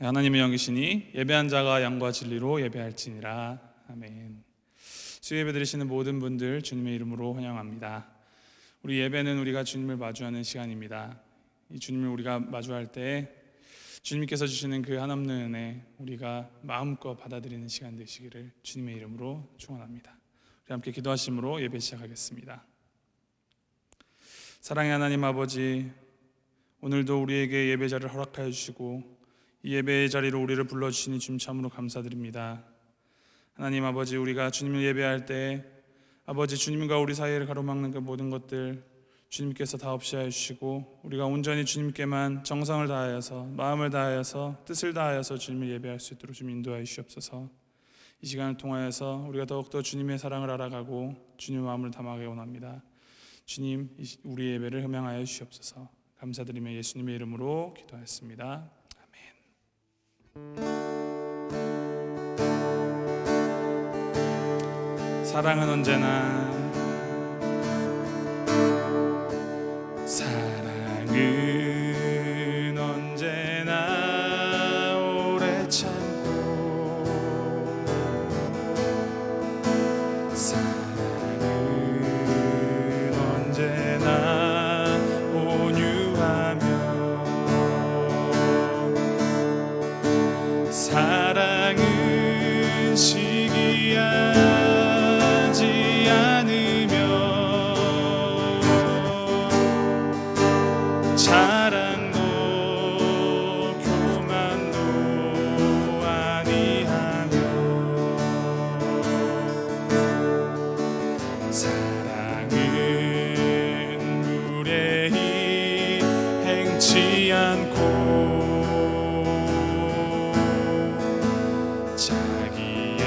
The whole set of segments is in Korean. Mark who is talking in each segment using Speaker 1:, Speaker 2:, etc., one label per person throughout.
Speaker 1: 하나님의 영이시니 예배한 자가 양과 진리로 예배할지니라. 아멘. 수예배 드리시는 모든 분들 주님의 이름으로 환영합니다. 우리 예배는 우리가 주님을 마주하는 시간입니다. 이 주님을 우리가 마주할 때 주님께서 주시는 그 한없는 은혜 우리가 마음껏 받아들이는 시간 되시기를 주님의 이름으로 축원합니다. 우리 함께 기도하심으로 예배 시작하겠습니다. 사랑의 하나님 아버지, 오늘도 우리에게 예배자를 허락하여 주시고 이 예배의 자리로 우리를 불러주시니 주님 참으로 감사드립니다. 하나님 아버지, 우리가 주님을 예배할 때 아버지 주님과 우리 사이를 가로막는 그 모든 것들 주님께서 다 없이 해주시고 우리가 온전히 주님께만 정성을 다하여서 마음을 다하여서 뜻을 다하여서 주님을 예배할 수 있도록 좀 인도하여 주시옵소서. 이 시간을 통하여서 우리가 더욱더 주님의 사랑을 알아가고 주님의 마음을 담아가기 원합니다. 주님, 우리 예배를 흠양하여 주시옵소서. 감사드리며 예수님의 이름으로 기도하였습니다. 사랑은 언제나 오래 참고 사랑은 언제나 온유하며 사랑은 시기하지 않으며 자랑도 교만도 아니하며 사랑은 무례히 행치 않고 자기의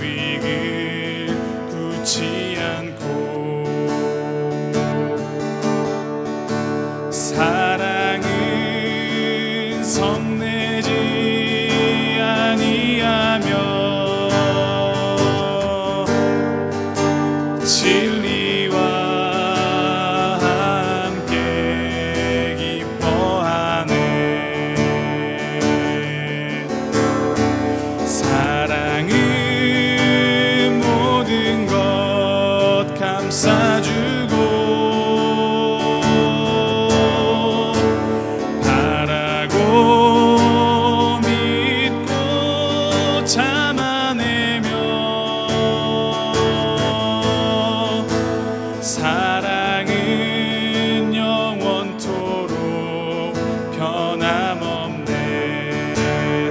Speaker 1: 유익을 굳지 않고 사랑은 성내지 아니하며 진리와 함께 기뻐하네. 사랑은 모든 것 감싸주고 바라고 믿고 참아내며 사랑은 영원토록 변함없네.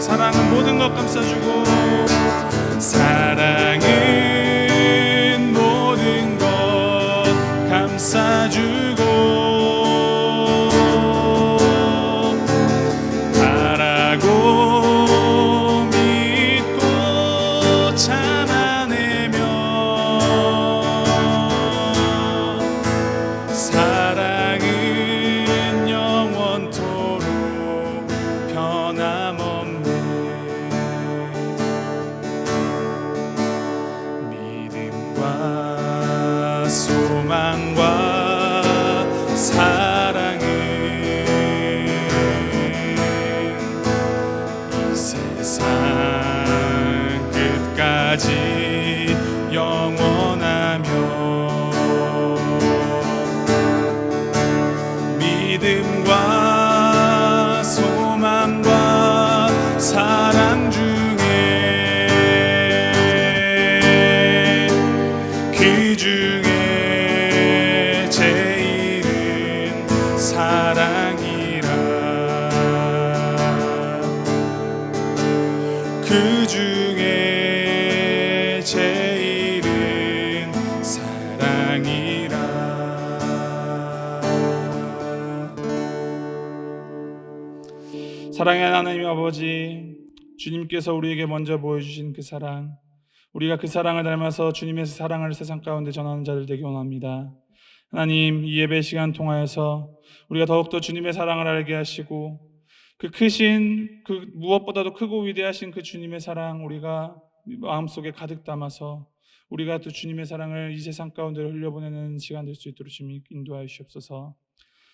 Speaker 1: 사랑은 모든 것 감싸주고 사랑은 모든 것 감싸주고 바라고 믿고 참아내며 사랑은 영원토록 변함없네. 믿음과 소망과 사랑은 이 세상 끝까지 영원하며 믿음과 소망과 사랑 중에 그 중에 제일은 사랑이라. 그 중에 제일은 사랑이라. 사랑의 하나님 아버지, 주님께서 우리에게 먼저 보여주신 그 사랑, 우리가 그 사랑을 닮아서 주님의 사랑을 세상 가운데 전하는 자들 되기 원합니다. 하나님, 이 예배 시간 통하여서 우리가 더욱더 주님의 사랑을 알게 하시고 그 크신, 그 무엇보다도 크고 위대하신 그 주님의 사랑 우리가 마음속에 가득 담아서 우리가 또 주님의 사랑을 이 세상 가운데 흘려보내는 시간 될 수 있도록 주님 인도하여 주시옵소서.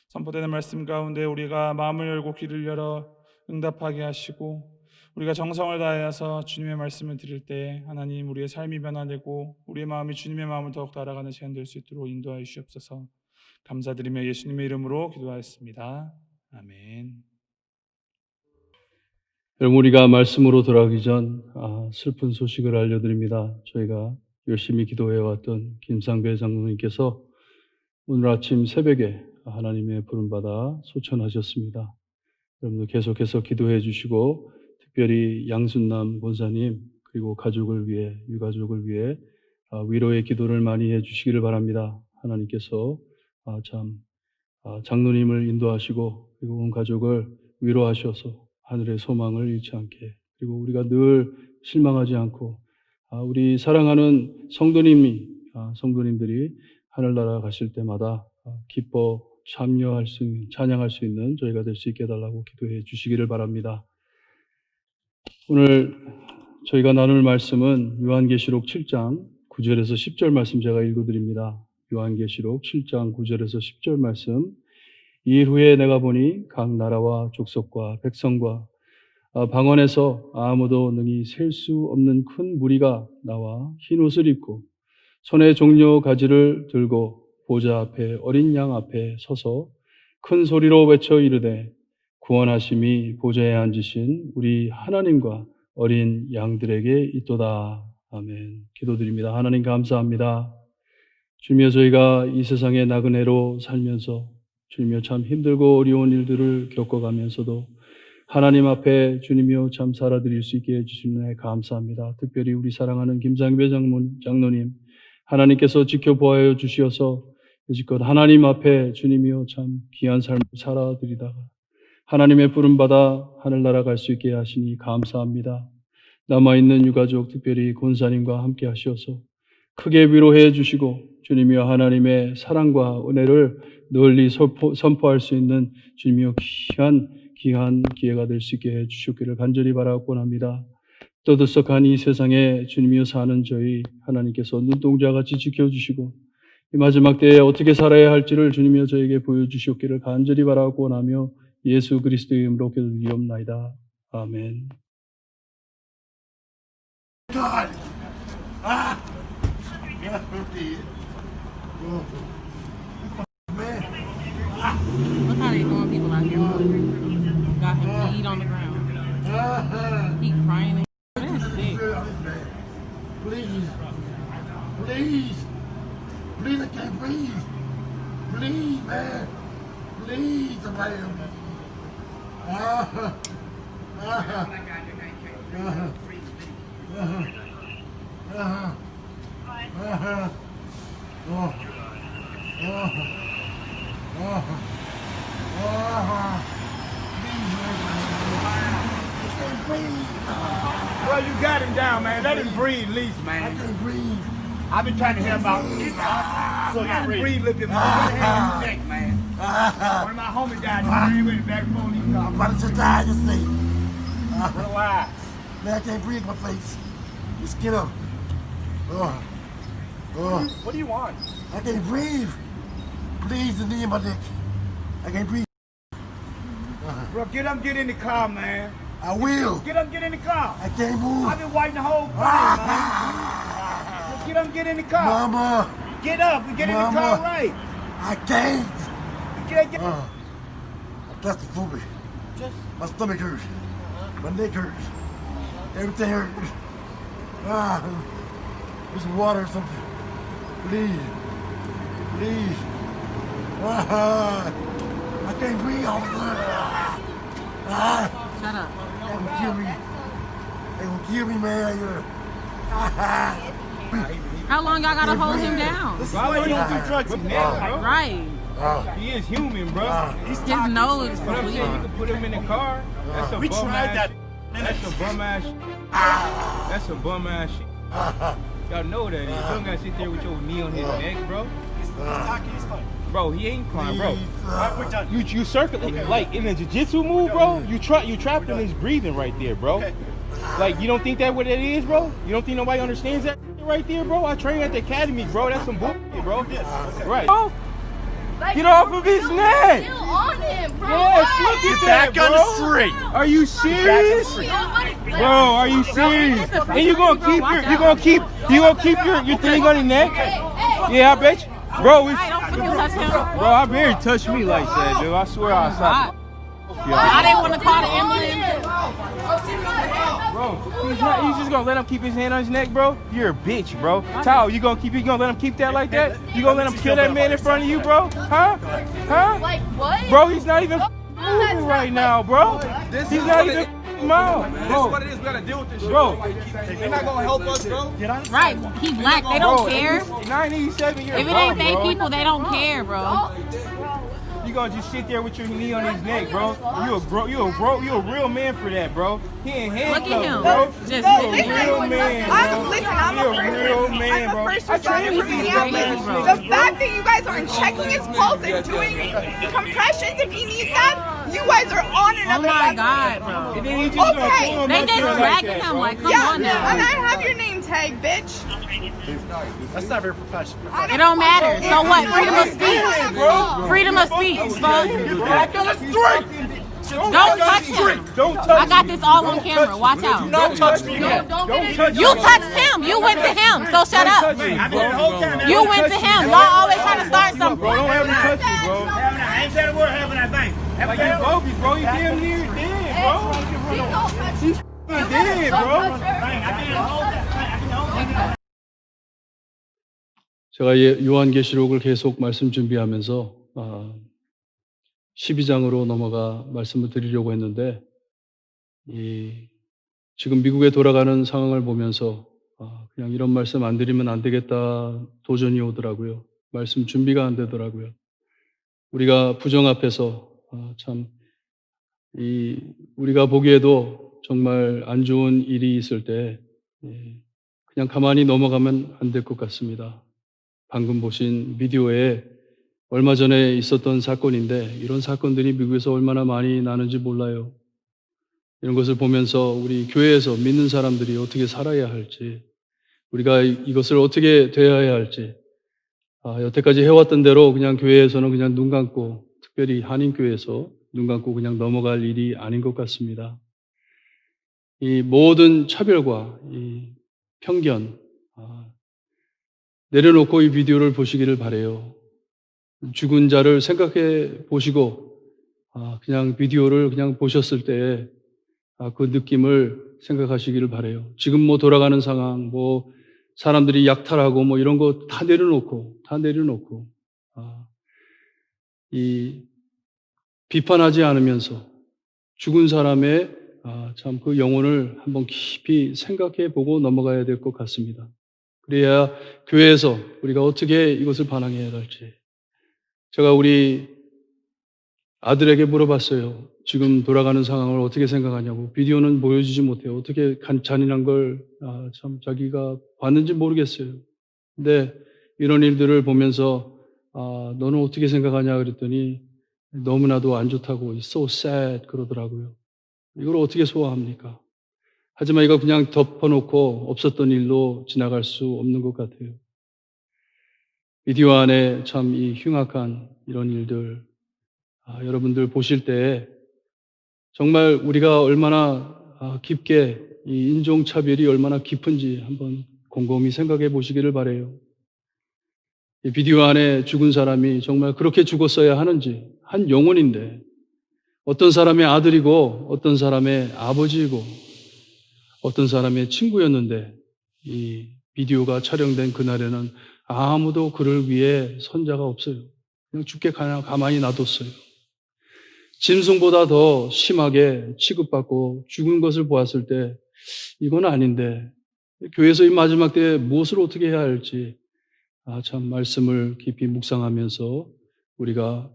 Speaker 1: 선포되는 말씀 가운데 우리가 마음을 열고 귀를 열어 응답하게 하시고 우리가 정성을 다하여서 주님의 말씀을 드릴 때 하나님 우리의 삶이 변화되고 우리의 마음이 주님의 마음을 더욱 알아가는 시간 될 수 있도록 인도하여 주시옵소서. 감사드리며 예수님의 이름으로 기도하였습니다. 아멘.
Speaker 2: 여러분, 우리가 말씀으로 돌아가기 전 슬픈 소식을 알려드립니다. 저희가 열심히 기도해왔던 김상배 장로님께서 오늘 아침 새벽에 하나님의 부름받아 소천하셨습니다. 여러분도 계속해서 기도해 주시고 특별히 양순남 권사님 그리고 가족을 위해 유가족을 위해 위로의 기도를 많이 해 주시기를 바랍니다. 하나님께서 장로님을 인도하시고 그리고 온 가족을 위로하셔서 하늘의 소망을 잃지 않게 그리고 우리가 늘 실망하지 않고 우리 사랑하는 성도님들이 하늘나라 가실 때마다 기뻐 참여할 수 있는 찬양할 수 있는 저희가 될 수 있게 해달라고 기도해 주시기를 바랍니다. 오늘 저희가 나눌 말씀은 요한계시록 7장 9절에서 10절 말씀 제가 읽어드립니다. 요한계시록 7장 9절에서 10절 말씀. 이일 후에 내가 보니 각 나라와 족속과 백성과 방언에서 아무도 능히 셀 수 없는 큰 무리가 나와 흰 옷을 입고 손에 종려 가지를 들고 보좌 앞에 어린 양 앞에 서서 큰 소리로 외쳐 이르되 구원하심이 보좌에 앉으신 우리 하나님과 어린 양들에게 있도다. 아멘. 기도드립니다. 하나님 감사합니다. 주님이여, 저희가 이 세상의 나그네로 살면서 주님이여 참 힘들고 어려운 일들을 겪어가면서도 하나님 앞에 주님이여 참 살아드릴 수 있게 해주시는 데 감사합니다. 특별히 우리 사랑하는 김상배 장로님 하나님께서 지켜보아 주시어서 여지껏 하나님 앞에 주님이여 참 귀한 삶을 살아드리다가 하나님의 부름받아 하늘나라 갈 수 있게 하시니 감사합니다. 남아있는 유가족 특별히 권사님과 함께 하셔서 크게 위로해 주시고 주님이여 하나님의 사랑과 은혜를 널리 선포할 수 있는 주님이여 귀한 기회가 될 수 있게 해 주시기를 간절히 바라곤 합니다. 떠들썩한 이 세상에 주님이여 사는 저희 하나님께서 눈동자같이 지켜주시고 이 마지막 때에 어떻게 살아야 할지를 주님이여 저에게 보여주시옵기를 간절히 바라곤 하며 예수 그리스도의 이름으로 기도드리옵나이다. 아멘.
Speaker 3: Look how they doing people out here. Got him bleed on the ground. He crying. That's sick.
Speaker 4: Please, I can't breathe. Please, man, please, somebody help me.
Speaker 5: Bro, you got him down, man. Let him breathe, at least,
Speaker 4: I
Speaker 5: man.
Speaker 4: can't breathe.
Speaker 5: I've been trying to hear about so you can breathe a little bit more. Put your hand on your neck, man. One of my homies died. He ran with the back phone. He's
Speaker 4: I'm
Speaker 5: gone.
Speaker 4: about to die, just say.
Speaker 5: Relax.
Speaker 4: Man, I can't breathe my face. Just get up.
Speaker 5: What do you want?
Speaker 4: I can't breathe. Please, the knee in my neck. I can't breathe.
Speaker 5: Bro, get up, get in the car, man.
Speaker 4: I will.
Speaker 5: Get up, get in the car.
Speaker 4: I can't move.
Speaker 5: I've been waiting the whole time, man. Get up, get in the car.
Speaker 4: Mama,
Speaker 5: Get up and get in the car
Speaker 4: Mama.
Speaker 5: right.
Speaker 4: I can't.
Speaker 5: Get.
Speaker 4: I'm claustrophobic. My stomach hurts. My neck hurts. Everything hurts. Just water or something. Please. I can't breathe, officer.
Speaker 3: Shut up.
Speaker 4: They gonna kill me. They gonna kill me, man.
Speaker 3: How long y'all gotta hold him down?
Speaker 5: Why you don't do drugs in there, bro?
Speaker 3: Right.
Speaker 5: He is human, bro.
Speaker 3: His nose is
Speaker 5: But I'm saying you
Speaker 3: bleeding.
Speaker 5: can put him in the car. That's a bum ass. That's a bum ass. That's a bum ass shit. Y'all know that is. You don't gotta sit there with your knee on his neck, bro. Bro, he ain't crying, bro.
Speaker 6: You circulate like in a jiu-jitsu move, bro. You trapped in his breathing right there, bro. Like you don't think that what it is, bro? You don't think nobody understands that right there, bro? I trained at the academy, bro. That's some bullshit, bro. Right. Oh,
Speaker 3: Like,
Speaker 6: Get off of his
Speaker 3: you're
Speaker 6: neck.
Speaker 3: still on him, bro.
Speaker 6: Yes,
Speaker 3: Why?
Speaker 6: look at that, bro. Are you serious? Bro, are you serious? And you gonna keep your thing on your neck? Yeah, I bet you. Bro, it's,
Speaker 3: Hey, don't fucking touch him.
Speaker 6: bro, I barely touch me like that, dude. I swear I'll stop.
Speaker 3: I didn't want to call the ambulance.
Speaker 6: Bro, he's just gonna let him keep his hand on his neck, bro? You're a bitch, bro. Tao, you gonna let him keep that like that? You gonna let him kill that man in front of you, bro? Huh?
Speaker 3: Like, what?
Speaker 6: Bro, he's not even moving right now, bro. He's not even out. Bro,
Speaker 5: What it is, we gotta deal with this shit.
Speaker 6: bro,
Speaker 5: They're not gonna help us, bro.
Speaker 3: Right, he black, they don't care.
Speaker 6: 97 years
Speaker 3: If it
Speaker 6: old,
Speaker 3: ain't they
Speaker 6: bro.
Speaker 3: people, they don't care, bro.
Speaker 6: You gonna just sit there with your knee on his neck, bro? You a real man for that, bro. He ain't handcuffed,
Speaker 3: Look at him.
Speaker 6: bro.
Speaker 3: Just
Speaker 6: You a
Speaker 3: sitting there.
Speaker 6: real man, bro.
Speaker 7: I'm
Speaker 6: You
Speaker 7: a
Speaker 6: real man, bro.
Speaker 7: I'm a first
Speaker 6: I trained
Speaker 7: responder
Speaker 6: with
Speaker 7: for
Speaker 6: these
Speaker 7: Minneapolis.
Speaker 6: dumbass
Speaker 7: The fact that you guys aren't checking his pulse and doing compressions if he needs that, you guys are on
Speaker 3: Oh
Speaker 7: another
Speaker 3: my
Speaker 7: level.
Speaker 3: God, bro.
Speaker 6: And then he just gonna
Speaker 7: Okay.
Speaker 6: pull him
Speaker 3: They
Speaker 6: up
Speaker 3: just
Speaker 6: there like
Speaker 3: dragging
Speaker 6: that,
Speaker 3: him
Speaker 6: bro.
Speaker 3: like, come
Speaker 7: Yeah,
Speaker 3: on
Speaker 7: and
Speaker 3: now.
Speaker 7: I have your name tag, bitch.
Speaker 5: That's not very professional.
Speaker 3: It don't matter. So what? Freedom of speech. Freedom of speech, fuck.
Speaker 6: Back on the street.
Speaker 3: Don't touch him.
Speaker 6: Don't touch
Speaker 3: I got this all on camera. Watch out.
Speaker 5: Don't touch me.
Speaker 6: Don't touch
Speaker 3: You touched him. You went to him. So shut up. You went to him. Y'all always trying to start
Speaker 6: Bro,
Speaker 3: something.
Speaker 6: don't ever touch me, bro.
Speaker 5: I ain't said a word having that thing.
Speaker 6: Like you bogus, bro. You damn near dead, bro. He's dead, bro.
Speaker 2: 제가 요한계시록을 계속 말씀 준비하면서 12장으로 넘어가 말씀을 드리려고 했는데 지금 미국에 돌아가는 상황을 보면서 그냥 이런 말씀 안 드리면 안 되겠다 도전이 오더라고요. 말씀 준비가 안 되더라고요. 우리가 부정 앞에서 참 우리가 보기에도 정말 안 좋은 일이 있을 때 그냥 가만히 넘어가면 안 될 것 같습니다. 방금 보신 비디오에 얼마 전에 있었던 사건인데 이런 사건들이 미국에서 얼마나 많이 나는지 몰라요. 이런 것을 보면서 우리 교회에서 믿는 사람들이 어떻게 살아야 할지, 우리가 이것을 어떻게 대해야 할지, 여태까지 해왔던 대로 그냥 교회에서는 그냥 눈 감고, 특별히 한인교회에서 눈 감고 그냥 넘어갈 일이 아닌 것 같습니다. 이 모든 차별과 이 편견 내려놓고 이 비디오를 보시기를 바라요. 죽은 자를 생각해 보시고 그냥 비디오를 그냥 보셨을 때 그 느낌을 생각하시기를 바라요. 지금 뭐 돌아가는 상황, 뭐 사람들이 약탈하고 뭐 이런 거 다 내려놓고 이 비판하지 않으면서 죽은 사람의 참 그 영혼을 한번 깊이 생각해 보고 넘어가야 될 것 같습니다. 그래야 교회에서 우리가 어떻게 이것을 반항해야 할지. 제가 우리 아들에게 물어봤어요. 지금 돌아가는 상황을 어떻게 생각하냐고. 비디오는 보여주지 못해요. 어떻게 잔인한 걸 참 자기가 봤는지 모르겠어요. 근데 이런 일들을 보면서 너는 어떻게 생각하냐 그랬더니 너무나도 안 좋다고 so sad 그러더라고요. 이걸 어떻게 소화합니까? 하지만 이거 그냥 덮어놓고 없었던 일로 지나갈 수 없는 것 같아요. 비디오 안에 참 이 흉악한 이런 일들 여러분들 보실 때 정말 우리가 얼마나 깊게 이 인종차별이 얼마나 깊은지 한번 곰곰이 생각해 보시기를 바라요. 이 비디오 안에 죽은 사람이 정말 그렇게 죽었어야 하는지, 한 영혼인데 어떤 사람의 아들이고 어떤 사람의 아버지이고 어떤 사람의 친구였는데 이 비디오가 촬영된 그날에는 아무도 그를 위해 선 자가 없어요. 그냥 죽게 그냥 가만히 놔뒀어요. 짐승보다 더 심하게 취급받고 죽은 것을 보았을 때 이건 아닌데 교회에서 이 마지막 때에 무엇을 어떻게 해야 할지 참 말씀을 깊이 묵상하면서 우리가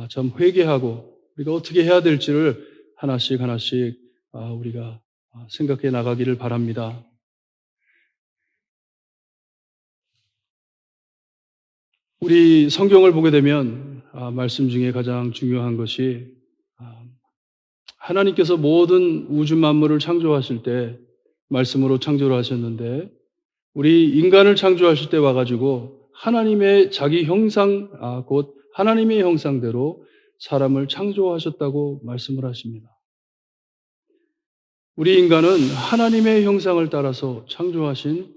Speaker 2: 참 회개하고 우리가 어떻게 해야 될지를 하나씩 우리가 생각해 나가기를 바랍니다. 우리 성경을 보게 되면 말씀 중에 가장 중요한 것이 하나님께서 모든 우주 만물을 창조하실 때 말씀으로 창조를 하셨는데 우리 인간을 창조하실 때 와가지고 하나님의 자기 형상, 곧 하나님의 형상대로 사람을 창조하셨다고 말씀을 하십니다. 우리 인간은 하나님의 형상을 따라서 창조하신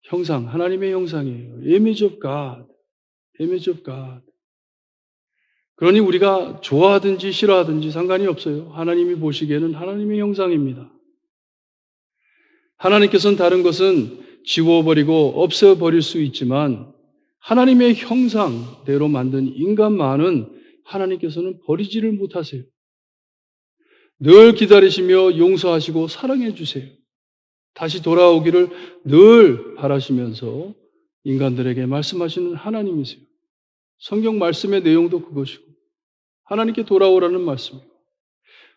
Speaker 2: 형상, 하나님의 형상이에요. Image of God. Image of God. 그러니 우리가 좋아하든지 싫어하든지 상관이 없어요. 하나님이 보시기에는 하나님의 형상입니다. 하나님께서는 다른 것은 지워버리고 없애버릴 수 있지만 하나님의 형상대로 만든 인간만은 하나님께서는 버리지를 못하세요. 늘 기다리시며 용서하시고 사랑해 주세요. 다시 돌아오기를 늘 바라시면서 인간들에게 말씀하시는 하나님이세요. 성경 말씀의 내용도 그것이고 하나님께 돌아오라는 말씀이고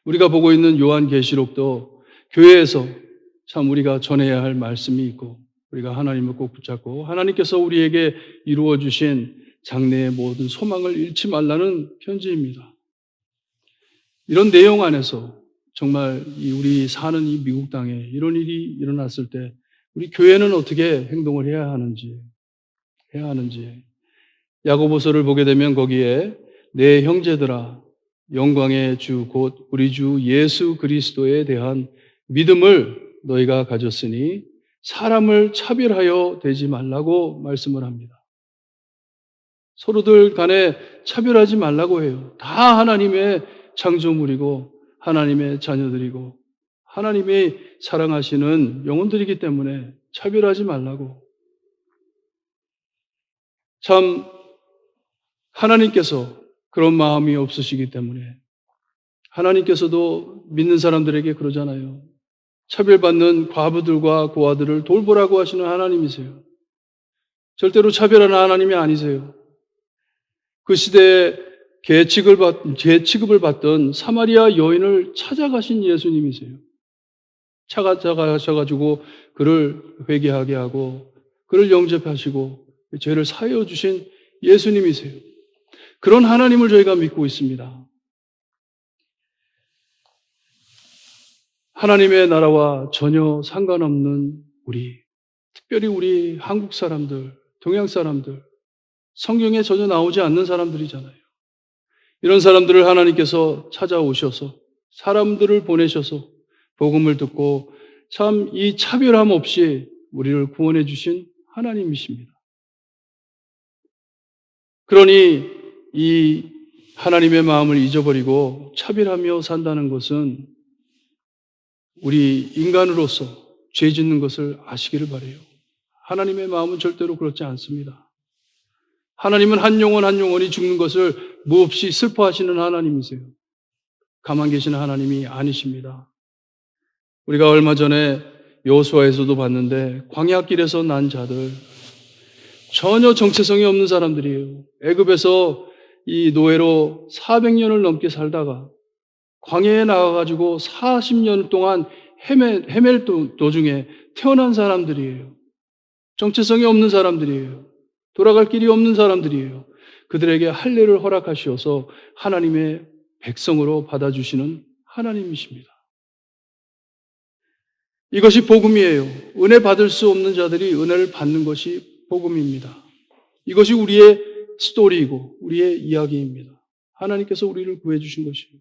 Speaker 2: 우리가 보고 있는 요한계시록도 교회에서 참 우리가 전해야 할 말씀이 있고 우리가 하나님을 꼭 붙잡고 하나님께서 우리에게 이루어 주신 장래의 모든 소망을 잃지 말라는 편지입니다. 이런 내용 안에서 정말 우리 사는 이 미국 땅에 이런 일이 일어났을 때 우리 교회는 어떻게 행동을 해야 하는지 야고보서를 보게 되면 거기에 내 형제들아 영광의 주 곧 우리 주 예수 그리스도에 대한 믿음을 너희가 가졌으니 사람을 차별하여 되지 말라고 말씀을 합니다. 서로들 간에 차별하지 말라고 해요. 다 하나님의 창조물이고 하나님의 자녀들이고 하나님이 사랑하시는 영혼들이기 때문에 차별하지 말라고. 참 하나님께서 그런 마음이 없으시기 때문에 하나님께서도 믿는 사람들에게 그러잖아요. 차별받는 과부들과 고아들을 돌보라고 하시는 하나님이세요. 절대로 차별하는 하나님이 아니세요. 그 시대에 개 취급을 받던 사마리아 여인을 찾아가신 예수님이세요. 찾아가셔가지고 그를 회개하게 하고 그를 영접하시고 죄를 사하여 주신 예수님이세요. 그런 하나님을 저희가 믿고 있습니다. 하나님의 나라와 전혀 상관없는 특별히 우리 한국 사람들, 동양 사람들, 성경에 전혀 나오지 않는 사람들이잖아요. 이런 사람들을 하나님께서 찾아오셔서 사람들을 보내셔서 복음을 듣고 참 이 차별함 없이 우리를 구원해 주신 하나님이십니다. 그러니 이 하나님의 마음을 잊어버리고 차별하며 산다는 것은 우리 인간으로서 죄 짓는 것을 아시기를 바라요. 하나님의 마음은 절대로 그렇지 않습니다. 하나님은 한 영혼 한 영혼이 죽는 것을 몹시 슬퍼하시는 하나님이세요. 가만 계시는 하나님이 아니십니다. 우리가 얼마 전에 여호수아에서도 봤는데 광야길에서 난 자들 전혀 정체성이 없는 사람들이에요. 애굽에서 이 노예로 400년을 넘게 살다가 광야에 나가가지고 40년 동안 헤맬 도중에 태어난 사람들이에요. 정체성이 없는 사람들이에요. 돌아갈 길이 없는 사람들이에요. 그들에게 할례를 허락하시어서 하나님의 백성으로 받아주시는 하나님이십니다. 이것이 복음이에요. 은혜 받을 수 없는 자들이 은혜를 받는 것이 복음입니다. 이것이 우리의 스토리이고 우리의 이야기입니다. 하나님께서 우리를 구해주신 것이에요.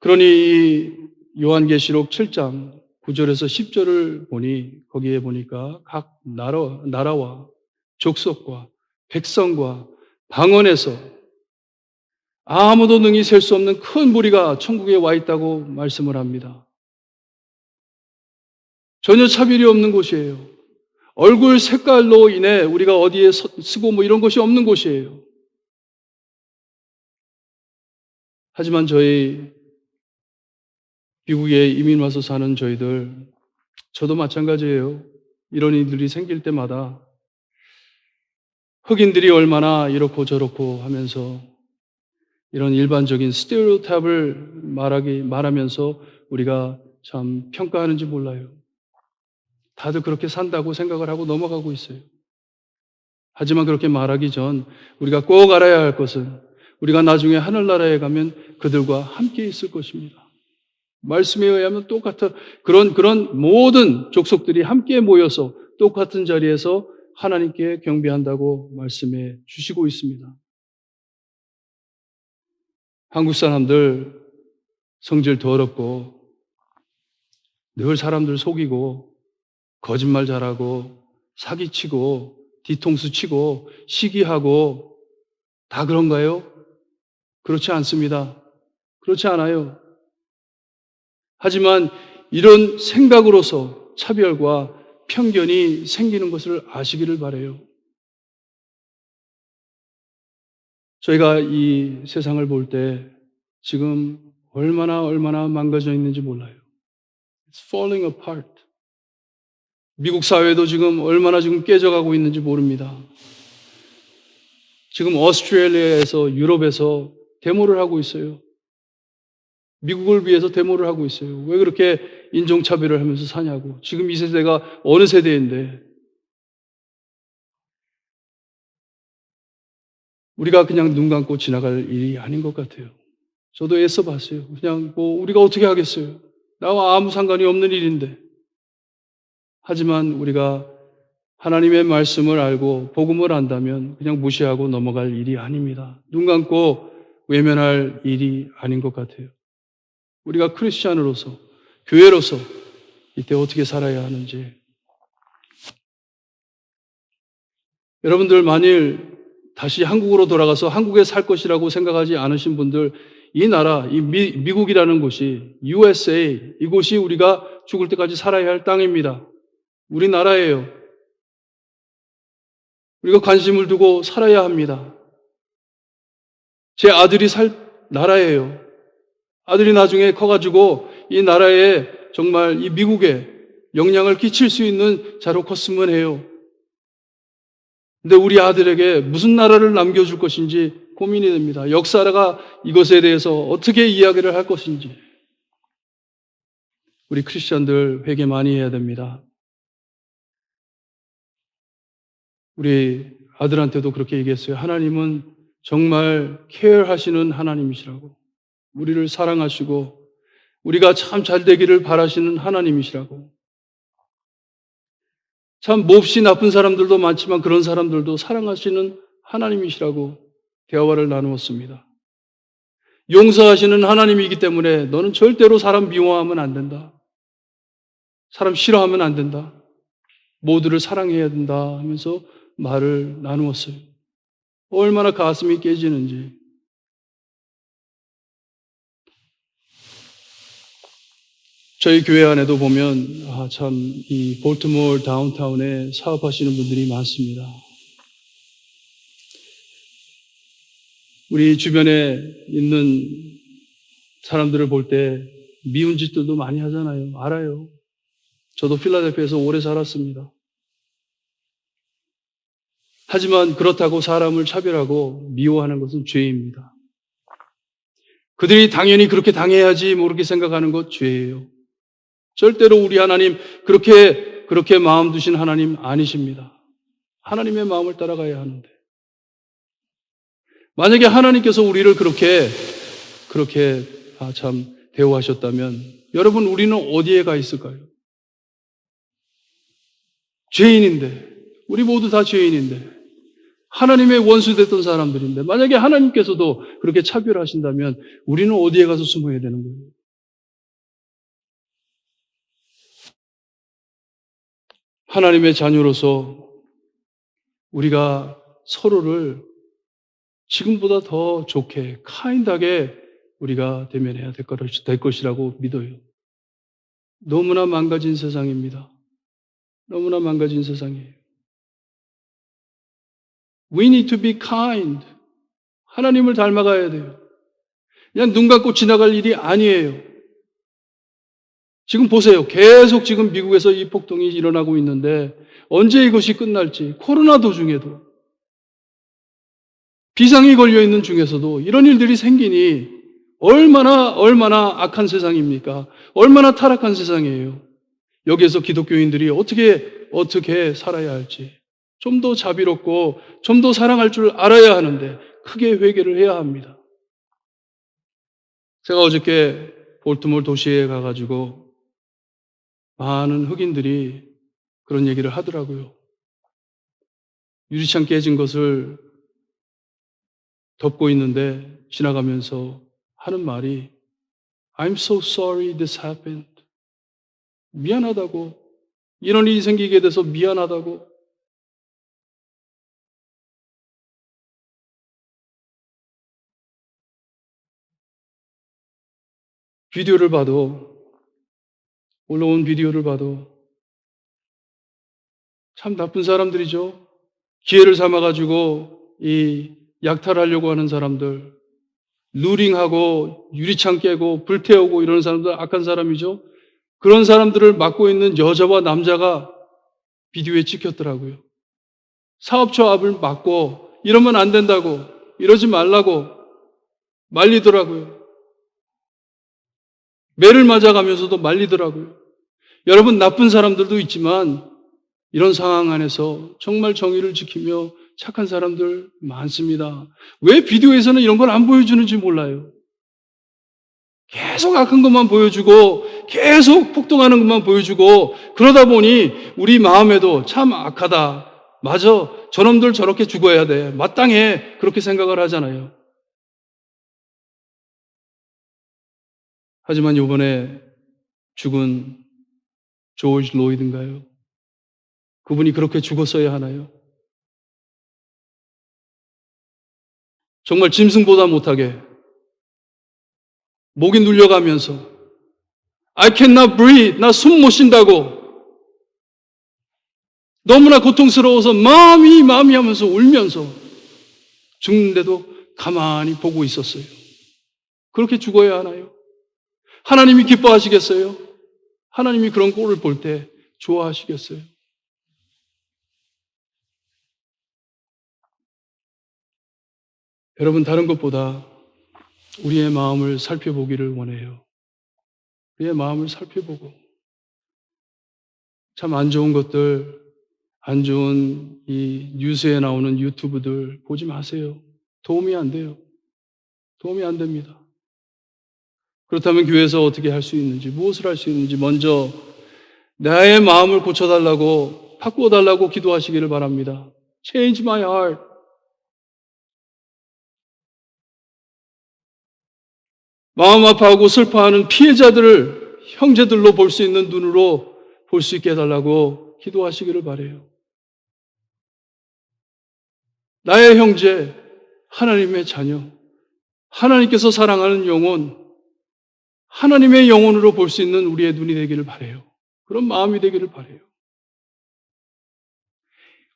Speaker 2: 그러니 요한계시록 7장 9절에서 10절을 보니 거기에 보니까 각 나라와 족속과 백성과 방언에서 아무도 능히 셀 수 없는 큰 무리가 천국에 와 있다고 말씀을 합니다. 전혀 차별이 없는 곳이에요. 얼굴 색깔로 인해 우리가 어디에 쓰고 이런 것이 없는 곳이에요. 하지만 저희 미국에 이민 와서 사는 저희들, 저도 마찬가지예요. 이런 일들이 생길 때마다 흑인들이 얼마나 이렇고 저렇고 하면서 이런 일반적인 스테레오타입을 말하면서 우리가 참 평가하는지 몰라요. 다들 그렇게 산다고 생각을 하고 넘어가고 있어요. 하지만 그렇게 말하기 전 우리가 꼭 알아야 할 것은 우리가 나중에 하늘나라에 가면 그들과 함께 있을 것입니다. 말씀에 의하면 똑같은 그런 모든 족속들이 함께 모여서 똑같은 자리에서 하나님께 경배한다고 말씀해 주시고 있습니다. 한국 사람들 성질 더럽고 늘 사람들 속이고 거짓말 잘하고 사기치고 뒤통수 치고 시기하고 다 그런가요? 그렇지 않습니다. 그렇지 않아요. 하지만 이런 생각으로서 차별과 편견이 생기는 것을 아시기를 바라요. 저희가 이 세상을 볼 때 지금 얼마나 망가져 있는지 몰라요. It's falling apart. 미국 사회도 지금 얼마나 지금 깨져가고 있는지 모릅니다. 지금 오스트레일리아에서 유럽에서 데모를 하고 있어요. 미국을 위해서 데모를 하고 있어요. 왜 그렇게 인종차별을 하면서 사냐고. 지금 이 세대가 어느 세대인데 우리가 그냥 눈 감고 지나갈 일이 아닌 것 같아요. 저도 애써 봤어요. 그냥 우리가 어떻게 하겠어요. 나와 아무 상관이 없는 일인데. 하지만 우리가 하나님의 말씀을 알고 복음을 안다면 그냥 무시하고 넘어갈 일이 아닙니다. 눈 감고 외면할 일이 아닌 것 같아요. 우리가 크리스찬으로서, 교회로서 이때 어떻게 살아야 하는지. 여러분들 만일 다시 한국으로 돌아가서 한국에 살 것이라고 생각하지 않으신 분들, 이 나라, 이 미국이라는 곳이, USA, 이곳이 우리가 죽을 때까지 살아야 할 땅입니다. 우리 나라예요. 우리가 관심을 두고 살아야 합니다. 제 아들이 살 나라예요. 아들이 나중에 커가지고 이 나라에 정말 이 미국에 영향을 끼칠 수 있는 자로 컸으면 해요. 근데 우리 아들에게 무슨 나라를 남겨줄 것인지 고민이 됩니다. 역사가 이것에 대해서 어떻게 이야기를 할 것인지. 우리 크리스천들 회개 많이 해야 됩니다. 우리 아들한테도 그렇게 얘기했어요. 하나님은 정말 케어하시는 하나님이시라고. 우리를 사랑하시고 우리가 참 잘 되기를 바라시는 하나님이시라고. 참 몹시 나쁜 사람들도 많지만 그런 사람들도 사랑하시는 하나님이시라고 대화를 나누었습니다. 용서하시는 하나님이기 때문에 너는 절대로 사람 미워하면 안 된다. 사람 싫어하면 안 된다. 모두를 사랑해야 된다 하면서 말을 나누었어요. 얼마나 가슴이 깨지는지. 저희 교회 안에도 보면 참 이 볼티모어 다운타운에 사업하시는 분들이 많습니다. 우리 주변에 있는 사람들을 볼 때 미운 짓들도 많이 하잖아요. 알아요. 저도 필라델피아에서 오래 살았습니다. 하지만 그렇다고 사람을 차별하고 미워하는 것은 죄입니다. 그들이 당연히 그렇게 당해야지 그렇게 생각하는 것 죄예요. 절대로 우리 하나님 그렇게 마음 두신 하나님 아니십니다. 하나님의 마음을 따라가야 하는데 만약에 하나님께서 우리를 그렇게 참 대우하셨다면 여러분 우리는 어디에 가 있을까요? 죄인인데 우리 모두 다 죄인인데 하나님의 원수 됐던 사람들인데 만약에 하나님께서도 그렇게 차별하신다면 우리는 어디에 가서 숨어야 되는 거예요? 하나님의 자녀로서 우리가 서로를 지금보다 더 좋게, 카인드하게 우리가 대면해야 될 것이라고 믿어요. 너무나 망가진 세상입니다. 너무나 망가진 세상이에요. We need to be kind. 하나님을 닮아가야 돼요. 그냥 눈 감고 지나갈 일이 아니에요. 지금 보세요. 계속 지금 미국에서 이 폭동이 일어나고 있는데 언제 이것이 끝날지 코로나 도중에도 비상이 걸려있는 중에서도 이런 일들이 생기니 얼마나 악한 세상입니까? 얼마나 타락한 세상이에요. 여기에서 기독교인들이 어떻게 살아야 할지 좀 더 자비롭고 좀 더 사랑할 줄 알아야 하는데 크게 회개를 해야 합니다. 제가 어저께 볼티모어 도시에 가가지고 많은 흑인들이 그런 얘기를 하더라고요. 유리창 깨진 것을 덮고 있는데 지나가면서 하는 말이 I'm so sorry this happened. 미안하다고. 이런 일이 생기게 돼서 미안하다고. 비디오를 봐도, 올라온 비디오를 봐도 참 나쁜 사람들이죠. 기회를 삼아가지고 이 약탈하려고 하는 사람들, 루링하고 유리창 깨고 불태우고 이러는 사람들 악한 사람이죠. 그런 사람들을 맡고 있는 여자와 남자가 비디오에 찍혔더라고요. 사업처 앞을 막고 이러면 안 된다고, 이러지 말라고 말리더라고요. 매를 맞아가면서도 말리더라고요. 여러분, 나쁜 사람들도 있지만 이런 상황 안에서 정말 정의를 지키며 착한 사람들 많습니다. 왜 비디오에서는 이런 걸 안 보여주는지 몰라요. 계속 악한 것만 보여주고 계속 폭동하는 것만 보여주고 그러다 보니 우리 마음에도 참 악하다. 맞아. 저놈들 저렇게 죽어야 돼. 마땅해. 그렇게 생각을 하잖아요. 하지만 이번에 죽은 조지 로이드인가요? 그분이 그렇게 죽었어야 하나요? 정말 짐승보다 못하게 목이 눌려가면서 I cannot breathe. 나 숨 못 쉰다고 너무나 고통스러워서 마음이 하면서 울면서 죽는데도 가만히 보고 있었어요. 그렇게 죽어야 하나요? 하나님이 기뻐하시겠어요? 하나님이 그런 꼴을 볼 때 좋아하시겠어요? 여러분, 다른 것보다 우리의 마음을 살펴보기를 원해요. 우리의 마음을 살펴보고 참 안 좋은 것들, 안 좋은 이 뉴스에 나오는 유튜브들 보지 마세요. 도움이 안 돼요. 도움이 안 됩니다. 그렇다면 교회에서 어떻게 할 수 있는지, 무엇을 할 수 있는지 먼저 나의 마음을 고쳐달라고, 바꾸어달라고 기도하시기를 바랍니다. Change my heart. 마음 아파하고 슬퍼하는 피해자들을 형제들로 볼 수 있는 눈으로 볼 수 있게 해달라고 기도하시기를 바라요. 나의 형제, 하나님의 자녀, 하나님께서 사랑하는 영혼, 하나님의 영혼으로 볼 수 있는 우리의 눈이 되기를 바라요. 그런 마음이 되기를 바라요.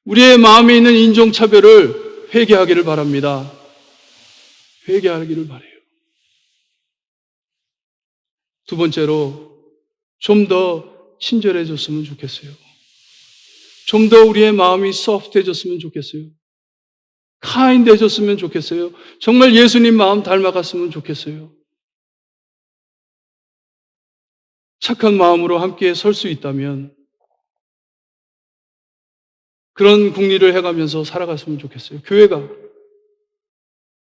Speaker 2: 우리의 마음에 있는 인종차별을 회개하기를 바랍니다. 회개하기를 바라요. 두 번째로 좀 더 친절해졌으면 좋겠어요. 좀 더 우리의 마음이 소프트해졌으면 좋겠어요. 카인드해졌으면 좋겠어요. 정말 예수님 마음 닮아갔으면 좋겠어요. 착한 마음으로 함께 설 수 있다면 그런 국리를 해가면서 살아갔으면 좋겠어요. 교회가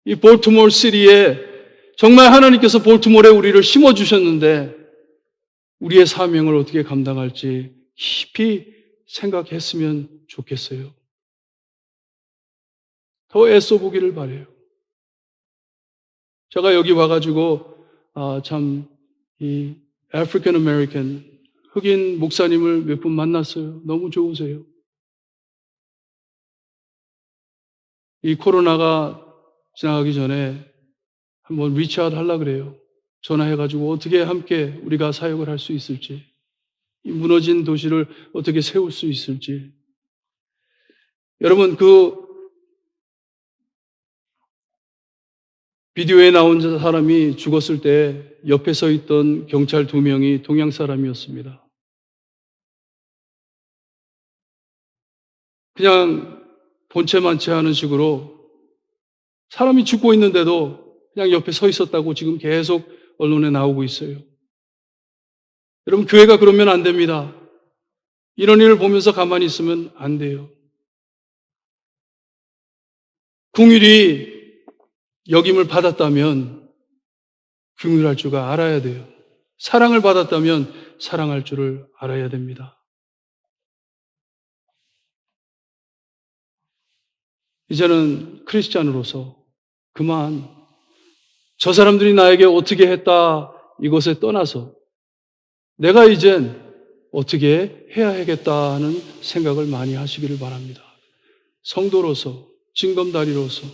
Speaker 2: 이 볼티모어 시리에 정말 하나님께서 볼티모어에 우리를 심어주셨는데 우리의 사명을 어떻게 감당할지 깊이 생각했으면 좋겠어요. 더 애써보기를 바라요. 제가 여기 와가지고 참 이 아프리칸 아메리칸 흑인 목사님을 몇 분 만났어요. 너무 좋으세요. 이 코로나가 지나가기 전에 한번 리치아웃 하려고 그래요. 전화해가지고 어떻게 함께 우리가 사역을 할 수 있을지, 이 무너진 도시를 어떻게 세울 수 있을지. 여러분, 그 비디오에 나온 사람이 죽었을 때 옆에 서 있던 경찰 2명이 동양 사람이었습니다. 그냥 본체만체 하는 식으로 사람이 죽고 있는데도 그냥 옆에 서 있었다고 지금 계속 언론에 나오고 있어요. 여러분, 교회가 그러면 안 됩니다. 이런 일을 보면서 가만히 있으면 안 돼요. 궁율이 역임을 받았다면 궁율할 줄을 알아야 돼요. 사랑을 받았다면 사랑할 줄을 알아야 됩니다. 이제는 크리스찬으로서 그만 저 사람들이 나에게 어떻게 했다 이것에 떠나서 내가 이젠 어떻게 해야 하겠다는 생각을 많이 하시기를 바랍니다. 성도로서, 징검다리로서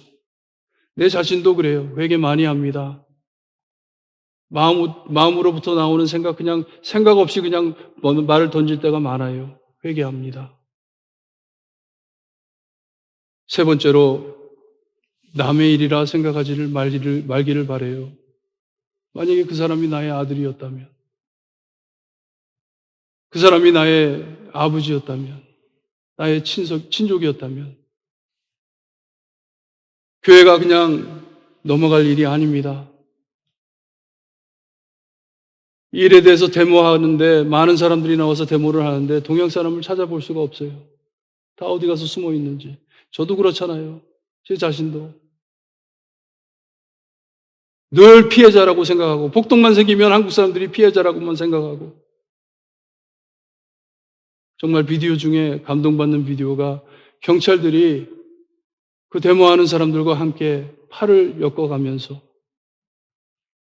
Speaker 2: 내 자신도 그래요. 회개 많이 합니다. 마음으로부터 나오는 생각, 그냥 생각 없이 그냥 말을 던질 때가 많아요. 회개합니다. 세 번째로, 남의 일이라 생각하지를 말기를 바라요. 만약에 그 사람이 나의 아들이었다면, 그 사람이 나의 아버지였다면, 나의 친족이었다면, 교회가 그냥 넘어갈 일이 아닙니다. 이 일에 대해서 데모하는데 많은 사람들이 나와서 데모를 하는데 동양 사람을 찾아볼 수가 없어요. 다 어디 가서 숨어 있는지. 저도 그렇잖아요. 제 자신도. 늘 피해자라고 생각하고 폭동만 생기면 한국 사람들이 피해자라고만 생각하고 정말 비디오 중에 감동받는 비디오가 경찰들이 그 데모하는 사람들과 함께 팔을 엮어가면서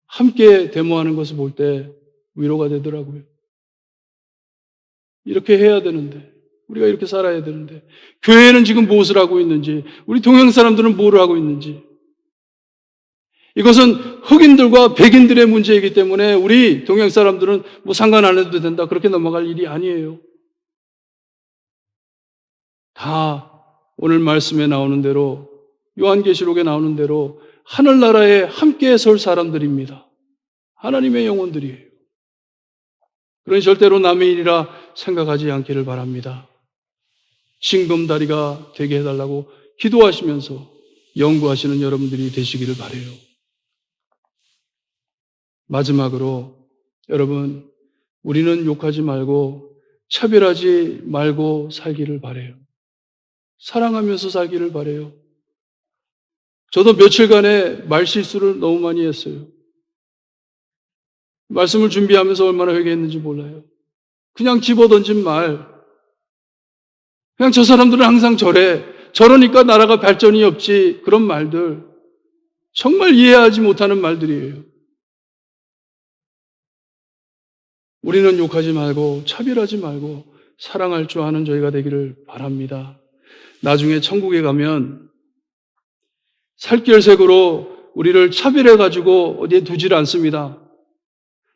Speaker 2: 함께 데모하는 것을 볼 때 위로가 되더라고요. 이렇게 해야 되는데, 우리가 이렇게 살아야 되는데, 교회는 지금 무엇을 하고 있는지, 우리 동양 사람들은 뭐를 하고 있는지, 이것은 흑인들과 백인들의 문제이기 때문에 우리 동양 사람들은 뭐 상관 안 해도 된다, 그렇게 넘어갈 일이 아니에요. 다 오늘 말씀에 나오는 대로, 요한계시록에 나오는 대로 하늘나라에 함께 설 사람들입니다. 하나님의 영혼들이에요. 그러니 절대로 남의 일이라 생각하지 않기를 바랍니다. 징검다리가 되게 해달라고 기도하시면서 연구하시는 여러분들이 되시기를 바라요. 마지막으로 여러분, 우리는 욕하지 말고 차별하지 말고 살기를 바라요. 사랑하면서 살기를 바라요. 저도 며칠간의 말실수를 너무 많이 했어요. 말씀을 준비하면서 얼마나 회개했는지 몰라요. 그냥 집어던진 말. 그냥 저 사람들은 항상 저래. 저러니까 나라가 발전이 없지. 그런 말들. 정말 이해하지 못하는 말들이에요. 우리는 욕하지 말고 차별하지 말고 사랑할 줄 아는 저희가 되기를 바랍니다. 나중에 천국에 가면 살결색으로 우리를 차별해가지고 어디에 두질 않습니다.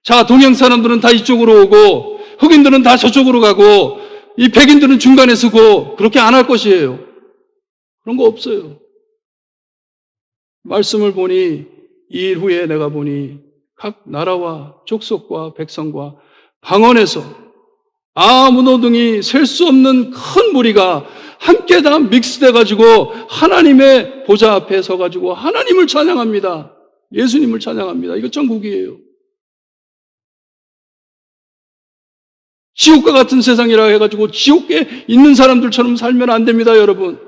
Speaker 2: 자, 동양 사람들은 다 이쪽으로 오고 흑인들은 다 저쪽으로 가고 이 백인들은 중간에 서고 그렇게 안 할 것이에요. 그런 거 없어요. 말씀을 보니 이 일 후에 내가 보니 각 나라와 족속과 백성과 방언에서 아무도 등이 셀 수 없는 큰 무리가 함께 다 믹스돼 가지고 하나님의 보좌 앞에 서 가지고 하나님을 찬양합니다. 예수님을 찬양합니다. 이거 천국이에요. 지옥과 같은 세상이라 해가지고 지옥에 있는 사람들처럼 살면 안 됩니다, 여러분.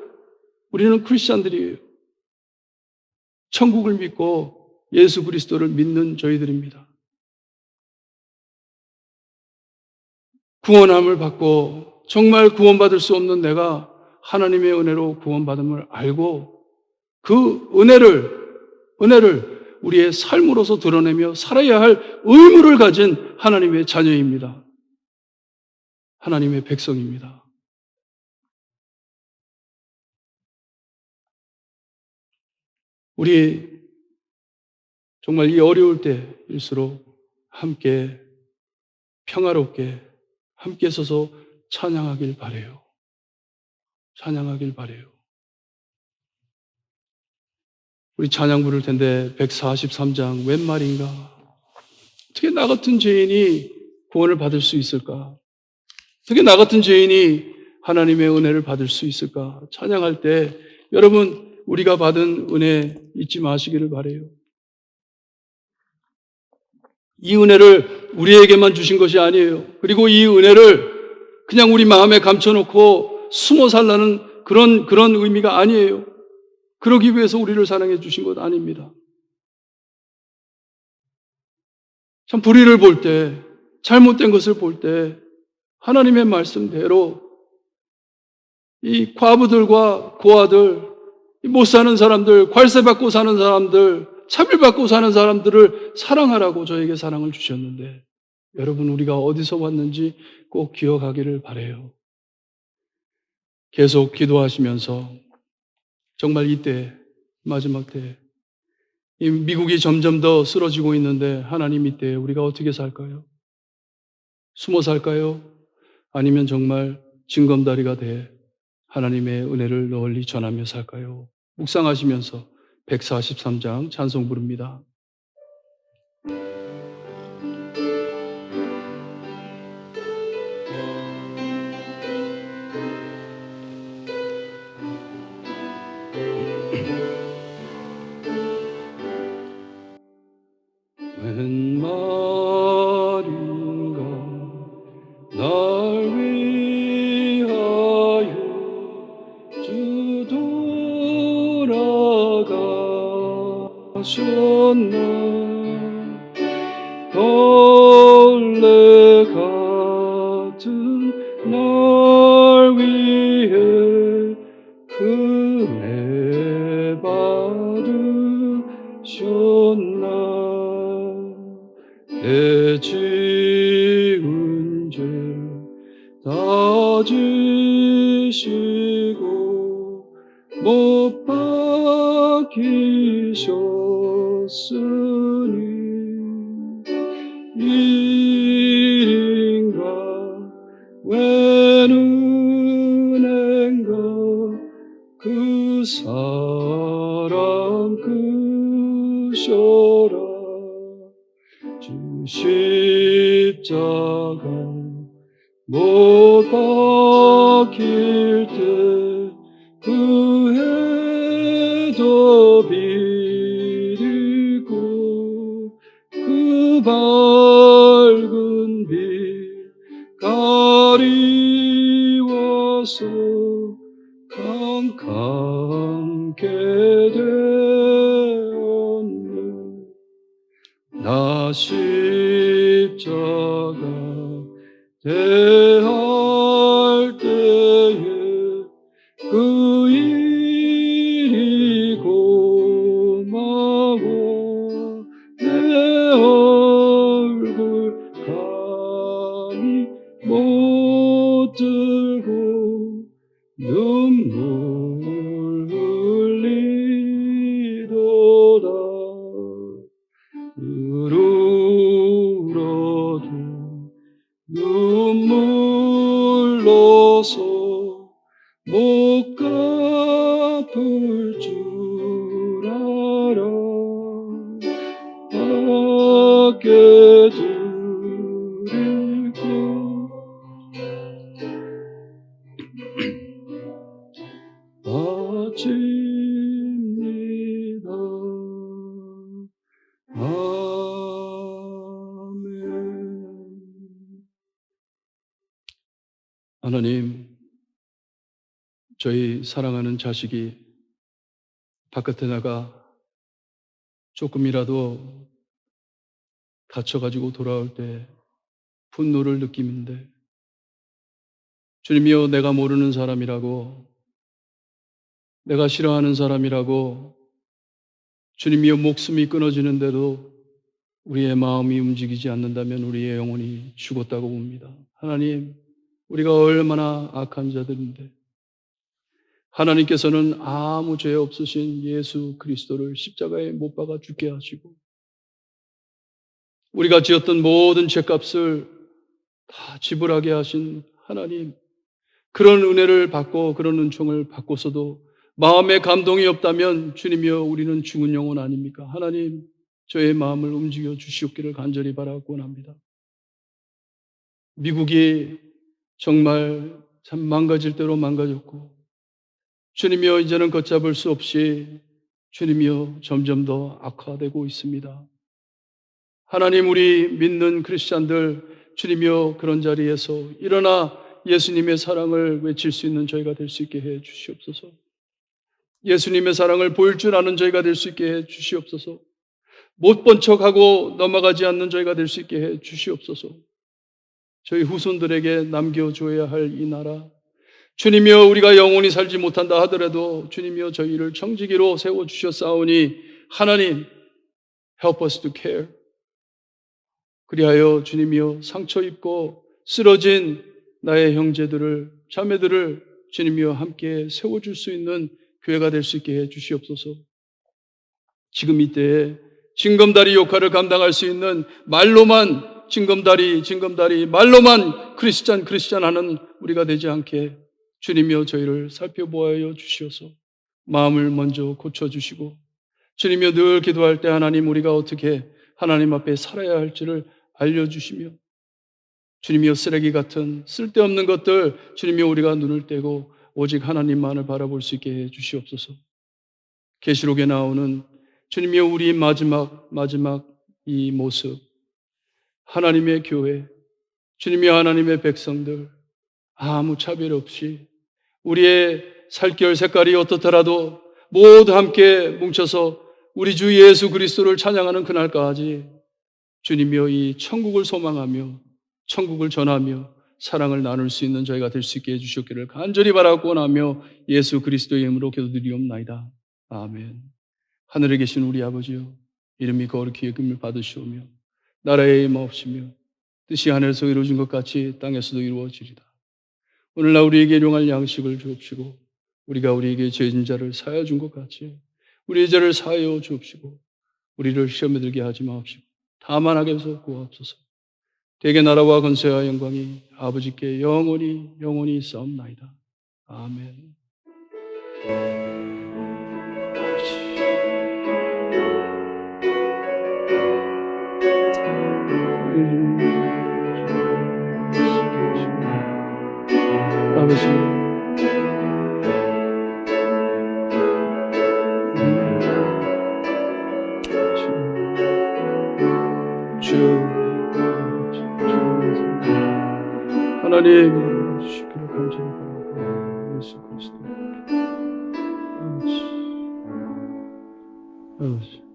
Speaker 2: 우리는 크리스찬들이에요. 천국을 믿고 예수 그리스도를 믿는 저희들입니다. 구원함을 받고 정말 구원받을 수 없는 내가 하나님의 은혜로 구원받음을 알고 그 은혜를 우리의 삶으로서 드러내며 살아야 할 의무를 가진 하나님의 자녀입니다. 하나님의 백성입니다. 우리 정말 이 어려울 때일수록 함께 평화롭게 함께 서서 찬양하길 바라요. 찬양하길 바라요. 우리 찬양 부를 텐데 143장 웬 말인가? 어떻게 나 같은 죄인이 구원을 받을 수 있을까? 어떻게 나 같은 죄인이 하나님의 은혜를 받을 수 있을까? 찬양할 때 여러분 우리가 받은 은혜 잊지 마시기를 바라요. 이 은혜를 우리에게만 주신 것이 아니에요. 그리고 이 은혜를 그냥 우리 마음에 감춰놓고 숨어 살라는 그런 의미가 아니에요. 그러기 위해서 우리를 사랑해 주신 것 아닙니다. 참 불의를 볼 때, 잘못된 것을 볼 때 하나님의 말씀대로 이 과부들과 고아들, 못 사는 사람들, 괄세받고 사는 사람들, 차별받고 사는 사람들을 사랑하라고 저에게 사랑을 주셨는데 여러분 우리가 어디서 왔는지 꼭 기억하기를 바라요. 계속 기도하시면서 정말 이때 마지막 때 이 미국이 점점 더 쓰러지고 있는데 하나님 이때 우리가 어떻게 살까요? 숨어 살까요? 아니면 정말 징검다리가 돼 하나님의 은혜를 널리 전하며 살까요? 묵상하시면서 143장 찬송 부릅니다. 웬 말인가 날 위하여 주 돌아가셨나 벌레 같은 날 위해 은혜 받으셨나 내 지은 죄 다 지시고 못 박히셨으니 일인가 웬 은혜인가 그 사랑 크셔라 주 십자가 못 박힐 때 그 해도 비리고 그 밝은 빛 가리워서 캄캄게 되었네 나 십자가 대할 때에 그 일이 고마워 내 얼굴 감히 못 들고 눈물 흘리도다 울어도 눈물로서 못 갚을 줄 알아 받게 드리고 바칩니다. 아멘. 하나님, 저희 사랑하는 자식이 바깥에 나가 조금이라도 다쳐가지고 돌아올 때 분노를 느끼는데 주님이여 내가 모르는 사람이라고 내가 싫어하는 사람이라고 주님이여 목숨이 끊어지는데도 우리의 마음이 움직이지 않는다면 우리의 영혼이 죽었다고 봅니다. 하나님, 우리가 얼마나 악한 자들인데 하나님께서는 아무 죄 없으신 예수 그리스도를 십자가에 못 박아 죽게 하시고 우리가 지었던 모든 죄값을 다 지불하게 하신 하나님, 그런 은혜를 받고 그런 은총을 받고서도 마음에 감동이 없다면 주님이여 우리는 죽은 영혼 아닙니까? 하나님, 저의 마음을 움직여 주시옵기를 간절히 바라고 원합니다. 미국이 정말 참 망가질 대로 망가졌고 주님이여 이제는 걷잡을 수 없이 주님이여 점점 더 악화되고 있습니다. 하나님, 우리 믿는 크리스찬들 주님이여 그런 자리에서 일어나 예수님의 사랑을 외칠 수 있는 저희가 될 수 있게 해 주시옵소서. 예수님의 사랑을 보일 줄 아는 저희가 될 수 있게 해 주시옵소서. 못 본 척하고 넘어가지 않는 저희가 될 수 있게 해 주시옵소서. 저희 후손들에게 남겨줘야 할 이 나라 주님이여, 우리가 영원히 살지 못한다 하더라도 주님이여 저희를 청지기로 세워주셨사오니 하나님, help us to care. 그리하여 주님이여 상처 입고 쓰러진 나의 형제들을, 자매들을 주님이여 함께 세워줄 수 있는 교회가 될 수 있게 해 주시옵소서. 지금 이때에 징검다리 역할을 감당할 수 있는 말로만 징검다리 말로만 크리스찬 하는 우리가 되지 않게 주님이여 저희를 살펴보아여 주시어서 마음을 먼저 고쳐주시고, 주님이여 늘 기도할 때 하나님 우리가 어떻게 하나님 앞에 살아야 할지를 알려주시며, 주님이여 쓰레기 같은 쓸데없는 것들 주님이여 우리가 눈을 떼고 오직 하나님만을 바라볼 수 있게 해 주시옵소서. 계시록에 나오는 주님이여 우리 마지막 이 모습, 하나님의 교회, 주님이여 하나님의 백성들 아무 차별 없이 우리의 살결 색깔이 어떻더라도 모두 함께 뭉쳐서 우리 주 예수 그리스도를 찬양하는 그날까지 주님이여 이 천국을 소망하며 천국을 전하며 사랑을 나눌 수 있는 저희가 될 수 있게 해주셨기를 간절히 바라고 원하며 예수 그리스도의 이름으로 기도드리옵나이다. 아멘. 하늘에 계신 우리 아버지여, 이름이 거룩히 여김을 받으시오며 나라의 임하옵시며 뜻이 하늘에서 이루어진 것 같이 땅에서도 이루어지리다. 오늘날 우리에게 일용할 양식을 주옵시고 우리가 우리에게 죄진 자를 사하여 준 것 같이 우리의 죄를 사하여 주옵시고 우리를 시험에 들게 하지 마옵시고 다만 악에서 구하옵소서. 대개 나라와 권세와 영광이 아버지께 영원히 있사옵나이다. 아멘. 아버지, 하나님 주시기를 간절히 바라고 예수 그리스도 아버지.